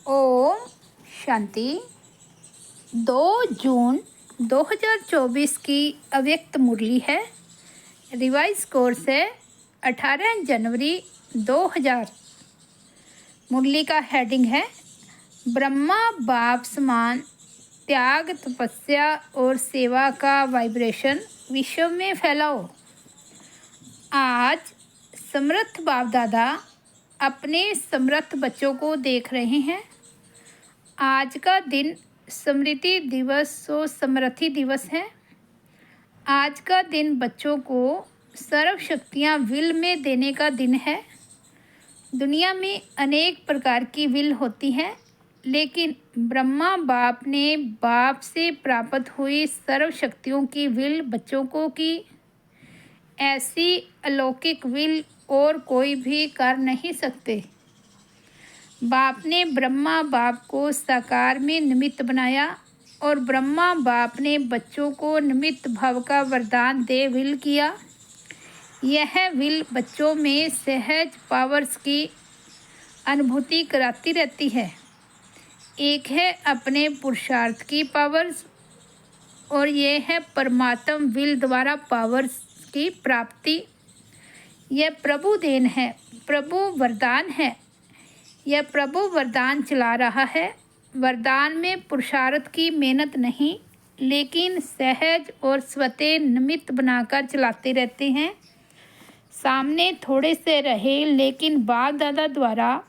ओम शांति। 2 जून 2024 की अव्यक्त मुरली है। रिवाइज कोर्स है 18 जनवरी 2000। मुरली का हेडिंग है ब्रह्मा बाप समान त्याग, तपस्या और सेवा का वाइब्रेशन विश्व में फैलाओ। आज समर्थ बाप दादा अपने समर्थ बच्चों को देख रहे हैं। आज का दिन स्मृति दिवस और समृद्धि दिवस है। आज का दिन बच्चों को सर्व शक्तियाँ विल में देने का दिन है। दुनिया में अनेक प्रकार की विल होती है, लेकिन ब्रह्मा बाप ने बाप से प्राप्त हुई सर्व शक्तियों की विल बच्चों को की। ऐसी अलौकिक विल और कोई भी कर नहीं सकते। बाप ने ब्रह्मा बाप को साकार में निमित्त बनाया और ब्रह्मा बाप ने बच्चों को निमित्त भाव का वरदान दे विल किया। यह विल बच्चों में सहज पावर्स की अनुभूति कराती रहती है। एक है अपने पुरुषार्थ की पावर्स और यह है परमात्म विल द्वारा पावर्स की प्राप्ति। यह प्रभु देन है, प्रभु वरदान है। यह प्रभु वरदान चला रहा है। वरदान में पुरुषार्थ की मेहनत नहीं, लेकिन सहज और स्वतः निमित्त बनाकर चलाते रहते हैं। सामने थोड़े से रहे, लेकिन बाप दादा द्वारा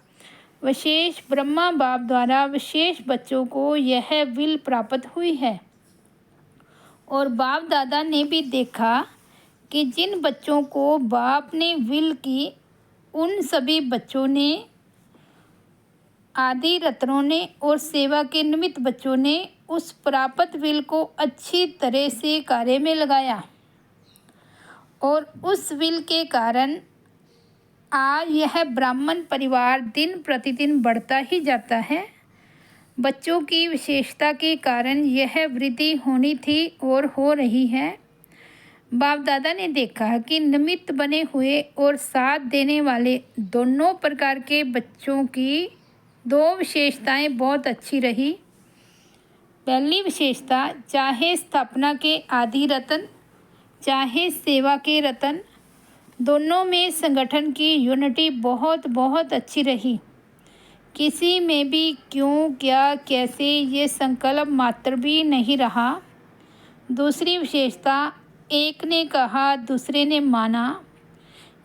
विशेष, ब्रह्मा बाप द्वारा विशेष बच्चों को यह विल प्राप्त हुई है। और बाप दादा ने भी देखा कि जिन बच्चों को बाप ने विल की, उन सभी बच्चों ने, आदि रत्नों ने और सेवा के निमित्त बच्चों ने उस प्राप्त विल को अच्छी तरह से कार्य में लगाया। और उस विल के कारण आज यह ब्राह्मण परिवार दिन प्रतिदिन बढ़ता ही जाता है। बच्चों की विशेषता के कारण यह वृद्धि होनी थी और हो रही है। बाप दादा ने देखा कि निमित्त बने हुए और साथ देने वाले दोनों प्रकार के बच्चों की दो विशेषताएं बहुत अच्छी रही। पहली विशेषता, चाहे स्थापना के आदि रतन चाहे सेवा के रतन, दोनों में संगठन की यूनिटी बहुत बहुत अच्छी रही। किसी में भी क्यों, क्या, कैसे ये संकल्प मात्र भी नहीं रहा। दूसरी विशेषता, एक ने कहा दूसरे ने माना।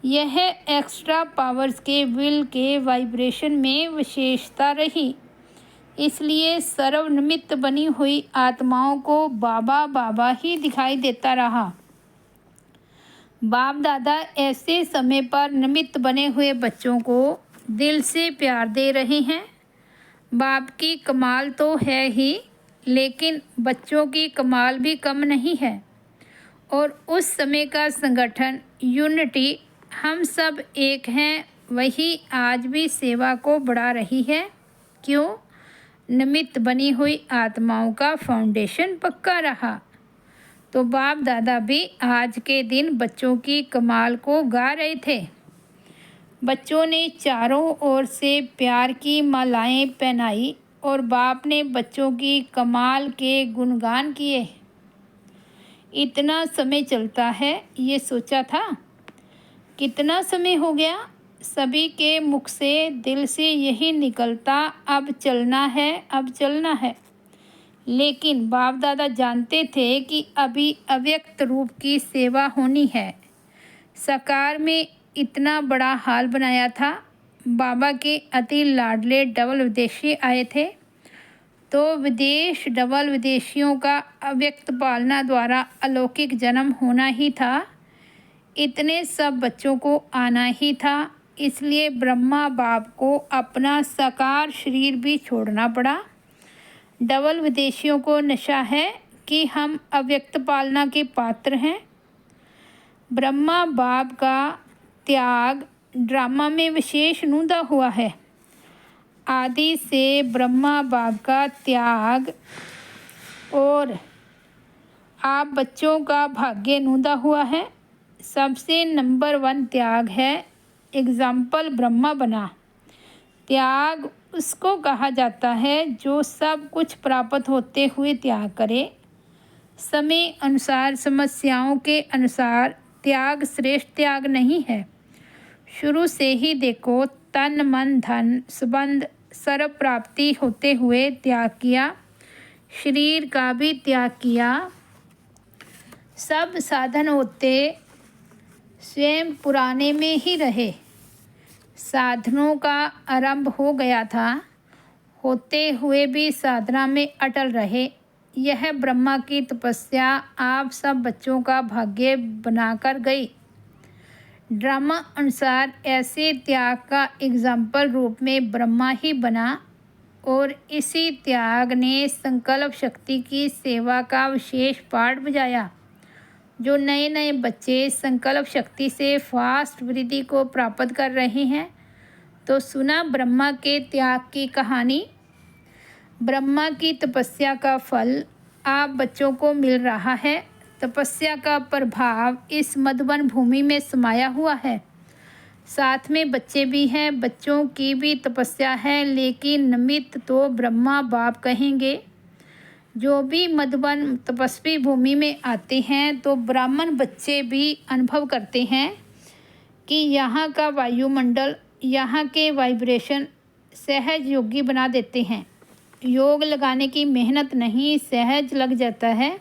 यह एक्स्ट्रा पावर्स के विल के वाइब्रेशन में विशेषता रही। इसलिए सर्वनिमित्त बनी हुई आत्माओं को बाबा बाबा ही दिखाई देता रहा। बाप दादा ऐसे समय पर निमित्त बने हुए बच्चों को दिल से प्यार दे रहे हैं। बाप की कमाल तो है ही, लेकिन बच्चों की कमाल भी कम नहीं है। और उस समय का संगठन, यूनिटी, हम सब एक हैं, वही आज भी सेवा को बढ़ा रही है। क्यों? निमित्त बनी हुई आत्माओं का फाउंडेशन पक्का रहा। तो बाप दादा भी आज के दिन बच्चों की कमाल को गा रहे थे। बच्चों ने चारों ओर से प्यार की मालाएं पहनाई और बाप ने बच्चों की कमाल के गुणगान किए। इतना समय चलता है, ये सोचा था? कितना समय हो गया? सभी के मुख से, दिल से यही निकलता, अब चलना है, अब चलना है। लेकिन बाप दादा जानते थे कि अभी अव्यक्त रूप की सेवा होनी है। साकार में इतना बड़ा हाल बनाया था। बाबा के अति लाडले डबल विदेशी आए थे, तो विदेश डबल विदेशियों का अव्यक्त पालना द्वारा अलौकिक जन्म होना ही था। इतने सब बच्चों को आना ही था। इसलिए ब्रह्मा बाप को अपना साकार शरीर भी छोड़ना पड़ा। डबल विदेशियों को नशा है कि हम अव्यक्त पालना के पात्र हैं। ब्रह्मा बाप का त्याग ड्रामा में विशेष नूंदा हुआ है। आदि से ब्रह्मा बाप का त्याग और आप बच्चों का भाग्य नूंदा हुआ है। सबसे नंबर 1 त्याग है। एग्जाम्पल ब्रह्मा बना। त्याग उसको कहा जाता है जो सब कुछ प्राप्त होते हुए त्याग करे। समय अनुसार, समस्याओं के अनुसार त्याग श्रेष्ठ त्याग नहीं है। शुरू से ही देखो, तन मन धन संबंध सर्व प्राप्ति होते हुए त्याग किया, शरीर का भी त्याग किया। सब साधन होते स्वयं पुराने में ही रहे। साधनों का आरंभ हो गया था, होते हुए भी साधना में अटल रहे। यह ब्रह्मा की तपस्या आप सब बच्चों का भाग्य बनाकर गई। ड्रामा अनुसार ऐसे त्याग का एग्जाम्पल रूप में ब्रह्मा ही बना और इसी त्याग ने संकल्प शक्ति की सेवा का विशेष पाठ बजाया। जो नए नए बच्चे संकल्प शक्ति से फास्ट वृद्धि को प्राप्त कर रहे हैं, तो सुना ब्रह्मा के त्याग की कहानी। ब्रह्मा की तपस्या का फल आप बच्चों को मिल रहा है। तपस्या का प्रभाव इस मधुबन भूमि में समाया हुआ है। साथ में बच्चे भी हैं, बच्चों की भी तपस्या है, लेकिन निमित्त तो ब्रह्मा बाप कहेंगे। जो भी मधुबन तपस्वी भूमि में आते हैं तो ब्राह्मण बच्चे भी अनुभव करते हैं कि यहाँ का वायुमंडल, यहाँ के वाइब्रेशन सहज योगी बना देते हैं। योग लगाने की मेहनत नहीं, सहज लग जाता है।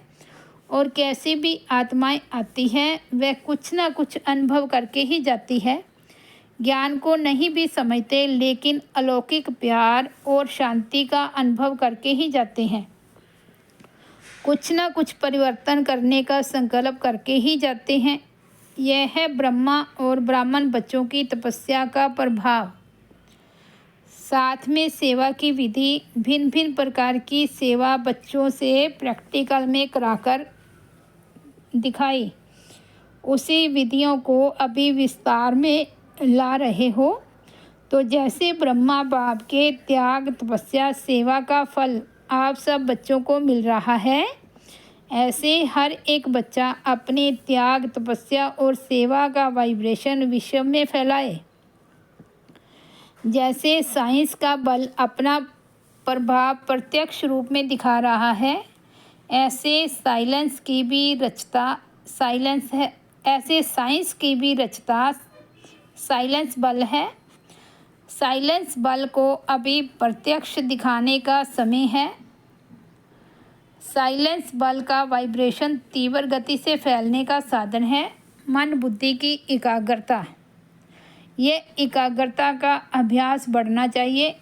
और कैसी भी आत्माएं आती हैं वह कुछ ना कुछ अनुभव करके ही जाती है। ज्ञान को नहीं भी समझते, लेकिन अलौकिक प्यार और शांति का अनुभव करके ही जाते हैं। कुछ ना कुछ परिवर्तन करने का संकल्प करके ही जाते हैं। यह है ब्रह्मा और ब्राह्मण बच्चों की तपस्या का प्रभाव। साथ में सेवा की विधि, भिन्न भिन्न प्रकार की सेवा बच्चों से प्रैक्टिकल में कराकर दिखाई। उसी विधियों को अभी विस्तार में ला रहे हो। तो जैसे ब्रह्मा बाप के त्याग तपस्या सेवा का फल आप सब बच्चों को मिल रहा है, ऐसे हर एक बच्चा अपने त्याग तपस्या और सेवा का वाइब्रेशन विश्व में फैलाए। जैसे साइंस का बल अपना प्रभाव प्रत्यक्ष रूप में दिखा रहा है, ऐसे साइंस की भी रचता साइलेंस बल है। साइलेंस बल को अभी प्रत्यक्ष दिखाने का समय है। साइलेंस बल का वाइब्रेशन तीव्र गति से फैलने का साधन है। मन बुद्धि की एकाग्रता, ये एकाग्रता का अभ्यास बढ़ना चाहिए।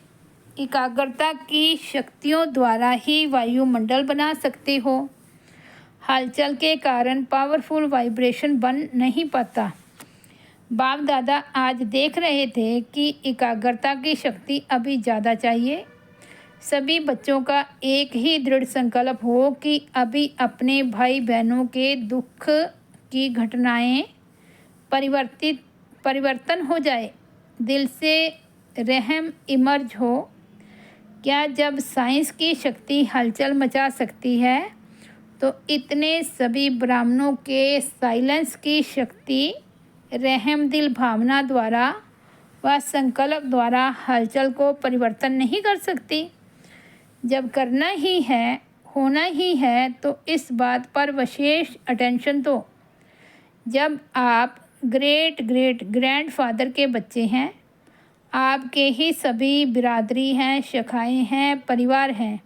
एकाग्रता की शक्तियों द्वारा ही वायुमंडल बना सकते हो। हलचल के कारण पावरफुल वाइब्रेशन बन नहीं पाता। बाप दादा आज देख रहे थे कि एकाग्रता की शक्ति अभी ज़्यादा चाहिए। सभी बच्चों का एक ही दृढ़ संकल्प हो कि अभी अपने भाई बहनों के दुख की घटनाएं परिवर्तन हो जाए, दिल से रहम इमर्ज हो। क्या जब साइंस की शक्ति हलचल मचा सकती है, तो इतने सभी ब्राह्मणों के साइलेंस की शक्ति रहम दिल भावना द्वारा व संकल्प द्वारा हलचल को परिवर्तन नहीं कर सकती। जब करना ही है, होना ही है, तो इस बात पर विशेष अटेंशन दो। जब आप ग्रेट ग्रैंडफादर के बच्चे हैं, आपके ही सभी बिरादरी हैं, शाखाएँ हैं, परिवार हैं,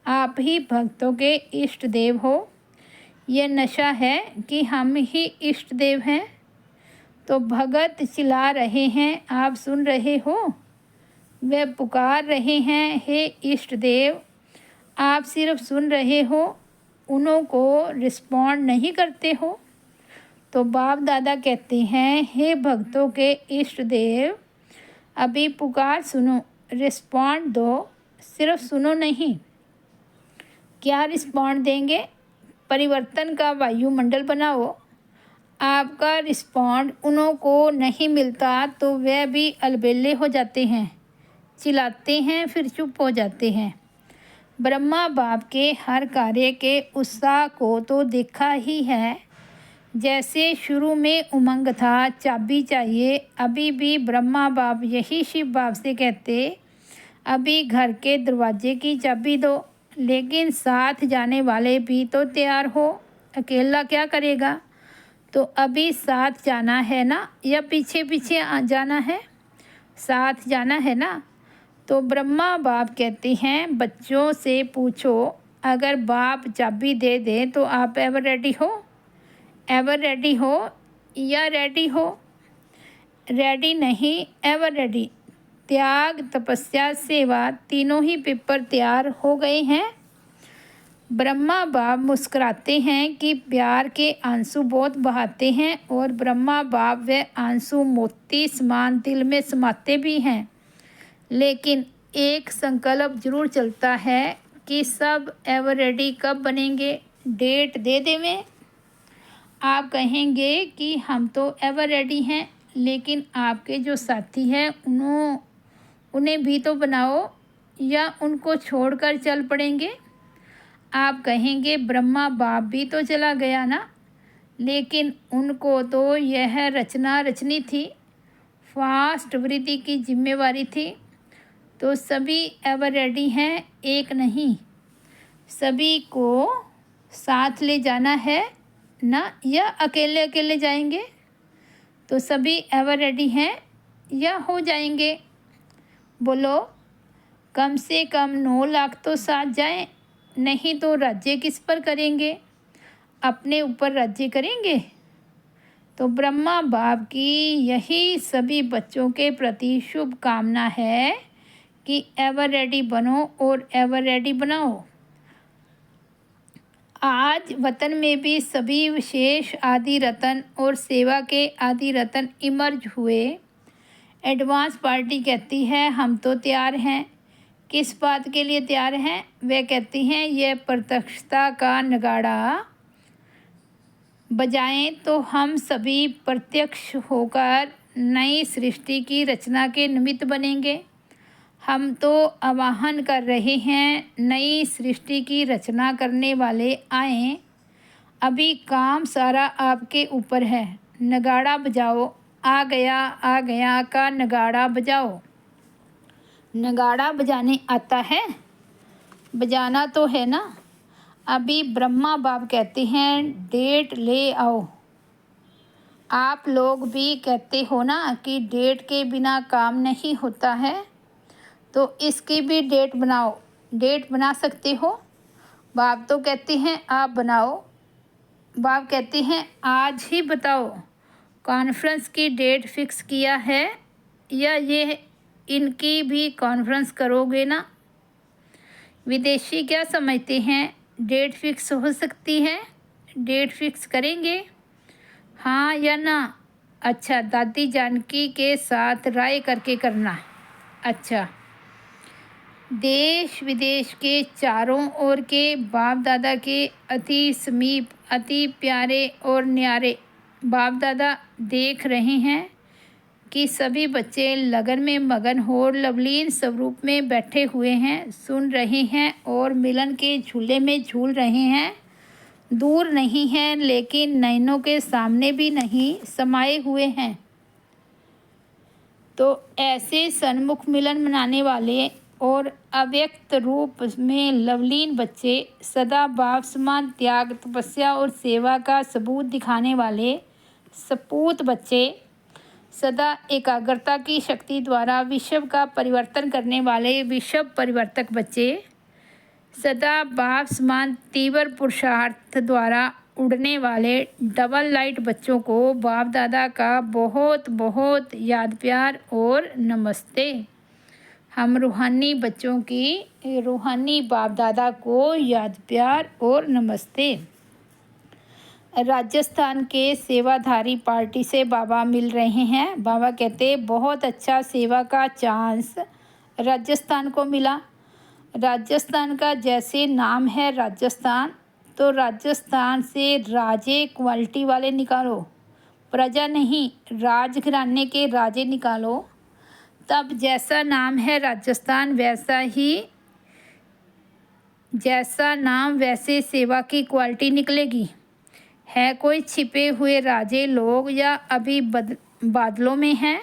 आप ही भक्तों के इष्ट देव हो। ये नशा है कि हम ही इष्ट देव हैं। तो भगत चिल्ला रहे हैं, आप सुन रहे हो। वे पुकार रहे हैं, हे इष्ट देव, आप सिर्फ सुन रहे हो, उन्हों को रिस्पॉन्ड नहीं करते हो। तो बाप दादा कहते हैं, हे भक्तों के इष्ट देव, अभी पुकार सुनो, रिस्पॉन्ड दो, सिर्फ सुनो नहीं। क्या रिस्पॉन्ड देंगे? परिवर्तन का वायुमंडल बनाओ। आपका रिस्पॉन्ड उन्हों को नहीं मिलता तो वह भी अलबेले हो जाते हैं, चिल्लाते हैं, फिर चुप हो जाते हैं। ब्रह्मा बाप के हर कार्य के उत्साह को तो देखा ही है। जैसे शुरू में उमंग था, चाबी चाहिए, अभी भी ब्रह्मा बाप यही शिव बाप से कहते, अभी घर के दरवाजे की चाबी दो, लेकिन साथ जाने वाले भी तो तैयार हो। अकेला क्या करेगा? तो अभी साथ जाना है ना, या पीछे पीछे जाना है? साथ जाना है ना। तो ब्रह्मा बाप कहते हैं, बच्चों से पूछो, अगर बाप चाबी दे दें तो आप एवर रेडी हो? एवर रेडी हो या रेडी हो? रेडी नहीं, एवर रेडी। त्याग, तपस्या, सेवा, तीनों ही पेपर तैयार हो गए हैं। ब्रह्मा बाप मुस्कुराते हैं कि प्यार के आंसू बहुत बहाते हैं, और ब्रह्मा बाप वे आंसू मोती समान दिल में समाते भी हैं। लेकिन एक संकल्प जरूर चलता है कि सब एवर रेडी कब बनेंगे, डेट दे देवें। आप कहेंगे कि हम तो एवर रेडी हैं, लेकिन आपके जो साथी हैं उन्हें भी तो बनाओ, या उनको छोड़कर चल पड़ेंगे। आप कहेंगे ब्रह्मा बाप भी तो चला गया ना, लेकिन उनको तो यह रचना रचनी थी, फास्ट वृद्धि की जिम्मेवारी थी। तो सभी एवर रेडी हैं, एक नहीं। सभी को साथ ले जाना है ना, या अकेले अकेले जाएंगे? तो सभी एवर रेडी हैं या हो जाएंगे? बोलो, कम से कम 9 लाख तो साथ जाएं, नहीं तो राज्य किस पर करेंगे? अपने ऊपर राज्य करेंगे? तो ब्रह्मा बाप की यही सभी बच्चों के प्रति शुभ कामना है कि एवर रेडी बनो और एवर रेडी बनाओ। आज वतन में भी सभी विशेष आदि रतन और सेवा के आदि रतन इमर्ज हुए। एडवांस पार्टी कहती है, हम तो तैयार हैं। किस बात के लिए तैयार हैं? वे कहती हैं, यह प्रत्यक्षता का नगाड़ा बजाएं तो हम सभी प्रत्यक्ष होकर नई सृष्टि की रचना के निमित्त बनेंगे। हम तो आवाहन कर रहे हैं, नई सृष्टि की रचना करने वाले आएं। अभी काम सारा आपके ऊपर है। नगाड़ा बजाओ, आ गया का नगाड़ा बजाओ। नगाड़ा बजाने आता है? बजाना तो है ना। अभी ब्रह्मा बाप कहते हैं, डेट ले आओ। आप लोग भी कहते हो ना कि डेट के बिना काम नहीं होता है, तो इसकी भी डेट बनाओ। डेट बना सकते हो? बाप तो कहते हैं आप बनाओ। बाप कहते हैं आज ही बताओ। कॉन्फ्रेंस की डेट फिक्स किया है, या ये इनकी भी कॉन्फ्रेंस करोगे ना? विदेशी क्या समझते हैं, डेट फिक्स हो सकती है? डेट फिक्स करेंगे, हाँ या ना? अच्छा, दादी जानकी के साथ राय करके करना। अच्छा, देश विदेश के चारों ओर के बाप दादा के अति समीप, अति प्यारे और न्यारे बाप दादा देख रहे हैं कि सभी बच्चे लगन में मगन हो लवलीन स्वरूप में बैठे हुए हैं, सुन रहे हैं और मिलन के झूले में झूल रहे हैं। दूर नहीं हैं, लेकिन नैनों के सामने भी नहीं, समाये हुए हैं। तो ऐसे सन्मुख मिलन मनाने वाले और अव्यक्त रूप में लवलीन बच्चे, सदा बाप समान त्याग, तपस्या और सेवा का सबूत दिखाने वाले सपूत बच्चे, सदा एकाग्रता की शक्ति द्वारा विश्व का परिवर्तन करने वाले विश्व परिवर्तक बच्चे, सदा बाप समान तीव्र पुरुषार्थ द्वारा उड़ने वाले डबल लाइट बच्चों को बाप दादा का बहुत बहुत याद प्यार और नमस्ते। हम रूहानी बच्चों की रूहानी बाप दादा को याद प्यार और नमस्ते। राजस्थान के सेवाधारी पार्टी से बाबा मिल रहे हैं। बाबा कहते, बहुत अच्छा सेवा का चांस राजस्थान को मिला। राजस्थान का जैसे नाम है राजस्थान, तो राजस्थान से राजे क्वालिटी वाले निकालो, प्रजा नहीं, राजघराने के राजे निकालो। तब जैसा नाम है राजस्थान, जैसा नाम वैसे सेवा की क्वालिटी निकलेगी। है कोई छिपे हुए राजे लोग, या अभी बादलों में हैं?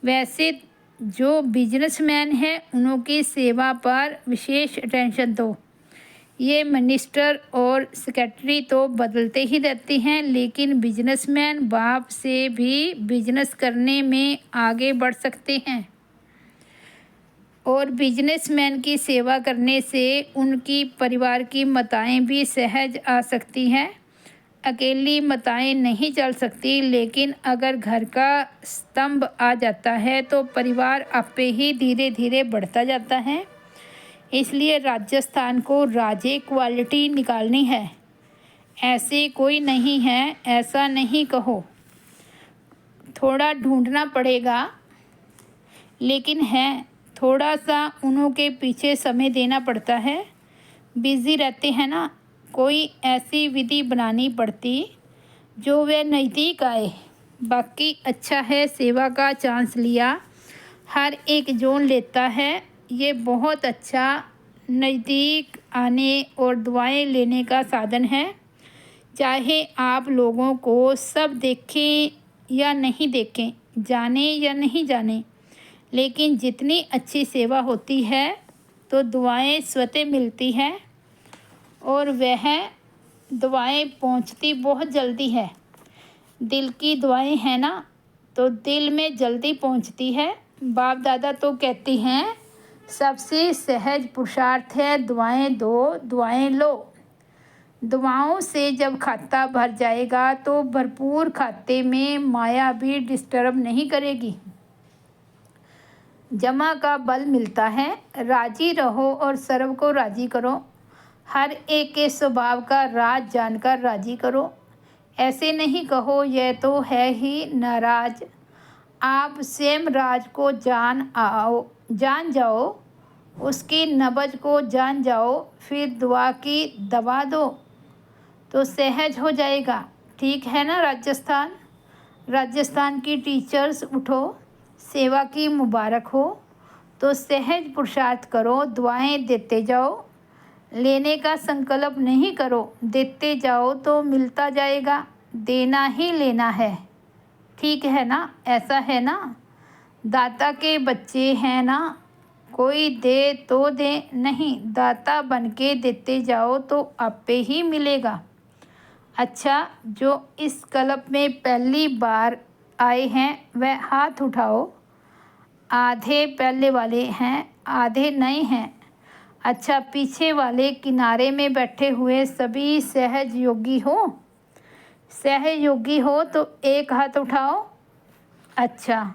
वैसे जो बिजनेसमैन हैं उनकी सेवा पर विशेष अटेंशन दो। ये मिनिस्टर और सेक्रेटरी तो बदलते ही रहते हैं, लेकिन बिजनेसमैन बाप से भी बिजनेस करने में आगे बढ़ सकते हैं और बिजनेसमैन की सेवा करने से उनकी परिवार की माताएं भी सहज आ सकती हैं। अकेली माताएं नहीं चल सकती, लेकिन अगर घर का स्तंभ आ जाता है तो परिवार आपे ही धीरे धीरे बढ़ता जाता है। इसलिए राजस्थान को राजे क्वालिटी निकालनी है। ऐसे कोई नहीं है, ऐसा नहीं कहो। थोड़ा ढूंढना पड़ेगा, लेकिन है थोड़ा सा उनके पीछे समय देना पड़ता है। बिज़ी रहते हैं ना, कोई ऐसी विधि बनानी पड़ती जो वे नज़दीक आए। बाकी अच्छा है, सेवा का चांस लिया, हर एक जोन लेता है। ये बहुत अच्छा नज़दीक आने और दुआएं लेने का साधन है। चाहे आप लोगों को सब देखें या नहीं देखें, जाने या नहीं जाने, लेकिन जितनी अच्छी सेवा होती है तो दुआएं स्वतः मिलती हैं और वह दुआएं पहुंचती बहुत जल्दी है। दिल की दुआएं हैं ना, तो दिल में जल्दी पहुंचती है। बाप दादा तो कहते हैं सबसे सहज पुरुषार्थ है दुआएं दो, दुआएं लो। दुआओं से जब खाता भर जाएगा तो भरपूर खाते में माया भी डिस्टर्ब नहीं करेगी। जमा का बल मिलता है। राजी रहो और सर्व को राजी करो। हर एक के स्वभाव का राज जानकर राजी करो। ऐसे नहीं कहो यह तो है ही नाराज। आप स्वयं राज को जान जाओ, उसकी नब्ज को जान जाओ, फिर दुआ की दवा दो तो सहज हो जाएगा। ठीक है ना राजस्थान? राजस्थान की टीचर्स उठो, सेवा की मुबारक हो तो सहज पुरुषार्थ करो, दुआएं देते जाओ। लेने का संकल्प नहीं करो, देते जाओ तो मिलता जाएगा। देना ही लेना है, ठीक है ना? ऐसा है ना? दाता के बच्चे हैं ना, कोई दे तो दे, नहीं दाता बन के देते जाओ तो आपे ही मिलेगा। अच्छा, जो इस क्लब में पहली बार आए हैं वह हाथ उठाओ। आधे पहले वाले हैं, आधे नए हैं। अच्छा, पीछे वाले किनारे में बैठे हुए सभी सहयोगी हो? सहयोगी हो तो एक हाथ उठाओ। अच्छा,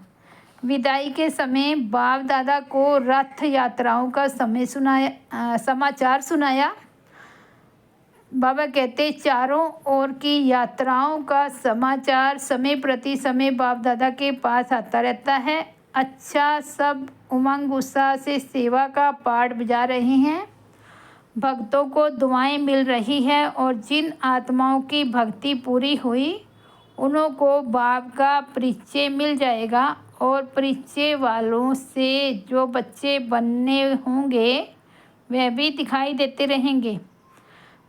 विदाई के समय बाप दादा को रथ यात्राओं का समाचार सुनाया। बाबा कहते चारों ओर की यात्राओं का समाचार समय प्रति समय बाप दादा के पास आता रहता है। अच्छा, सब उमंग उत्साह से सेवा का पाठ बजा रहे हैं। भक्तों को दुआएं मिल रही है और जिन आत्माओं की भक्ति पूरी हुई उनको बाप का परिचय मिल जाएगा और परिचय वालों से जो बच्चे बनने होंगे वह भी दिखाई देते रहेंगे।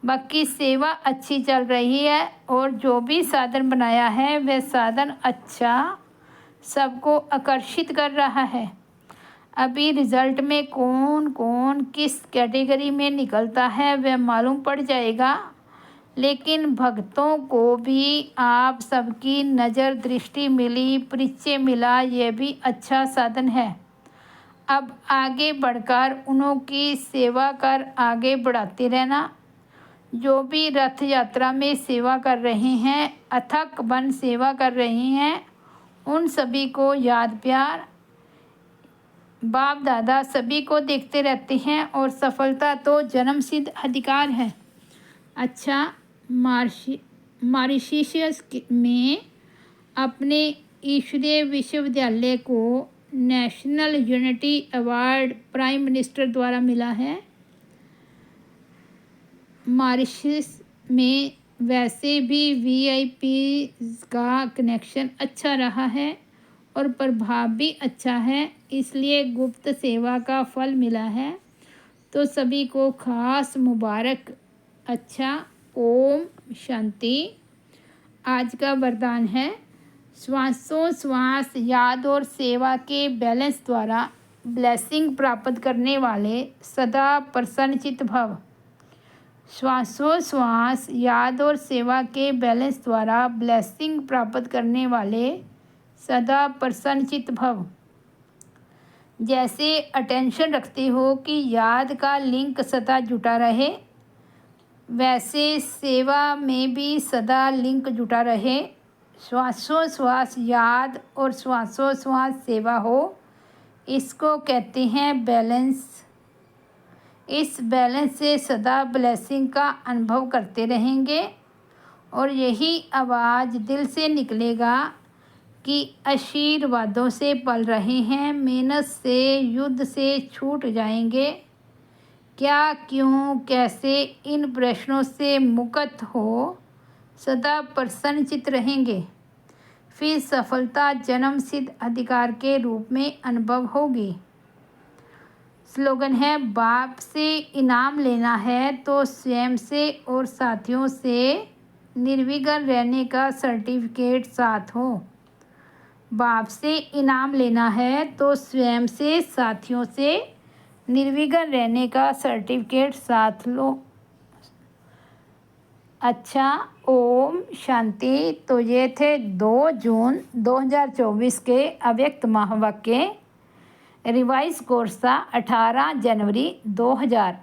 बाकी सेवा अच्छी चल रही है और जो भी साधन बनाया है वह साधन अच्छा सबको आकर्षित कर रहा है। अभी रिज़ल्ट में कौन कौन किस कैटेगरी में निकलता है वह मालूम पड़ जाएगा, लेकिन भक्तों को भी आप सबकी नज़र दृष्टि मिली, परिचय मिला, यह भी अच्छा साधन है। अब आगे बढ़कर उनकी सेवा कर आगे बढ़ाते रहना। जो भी रथ यात्रा में सेवा कर रहे हैं, अथक बन सेवा कर रहे हैं, उन सभी को याद प्यार। बाप दादा सभी को देखते रहते हैं और सफलता तो जन्मसिद्ध अधिकार है। अच्छा, मॉरिशस में अपने ईश्वरीय विश्वविद्यालय को national unity award prime minister द्वारा मिला है। मॉरिशस में वैसे भी वीआईपी का कनेक्शन अच्छा रहा है और प्रभाव भी अच्छा है, इसलिए गुप्त सेवा का फल मिला है। तो सभी को खास मुबारक। अच्छा, ओम शांति। आज का वरदान है श्वासोच्छ्वास याद और सेवा के बैलेंस द्वारा ब्लेसिंग प्राप्त करने वाले सदा प्रसन्नचित्त भव। श्वासोच्छ्वास याद और सेवा के बैलेंस द्वारा ब्लेसिंग प्राप्त करने वाले सदा प्रसन्नचित्त भव। जैसे अटेंशन रखते हो कि याद का लिंक सदा जुटा रहे, वैसे सेवा में भी सदा लिंक जुटा रहे। श्वासोच्छ्वास याद और श्वासोच्छ्वास सेवा हो, इसको कहते हैं बैलेंस। इस बैलेंस से सदा ब्लेसिंग का अनुभव करते रहेंगे और यही आवाज़ दिल से निकलेगा कि आशीर्वादों से पल रहे हैं, मेहनत से युद्ध से छूट जाएंगे। क्या, क्यों, कैसे, इन प्रश्नों से मुक्त हो सदा प्रसन्नचित्त रहेंगे। फिर सफलता जन्म सिद्ध अधिकार के रूप में अनुभव होगी। स्लोगन है, बाप से इनाम लेना है तो स्वयं से और साथियों से निर्विघ्न रहने का सर्टिफिकेट साथ हो। बाप से इनाम लेना है तो स्वयं से साथियों से निर्विघ्न रहने का सर्टिफिकेट साथ लो। अच्छा, ओम शांति। तो ये थे 2 जून 2024 के अव्यक्त महावाक्य। रिवाइज कोर्स था 18 जनवरी 2000।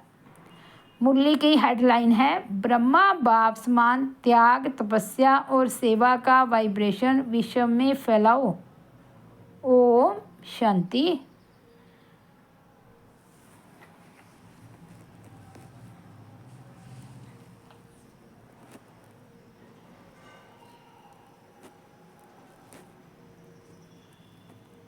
मुरली की हेडलाइन है, ब्रह्मा बाप समान त्याग, तपस्या और सेवा का वाइब्रेशन विश्व में फैलाओ। ओम शांति।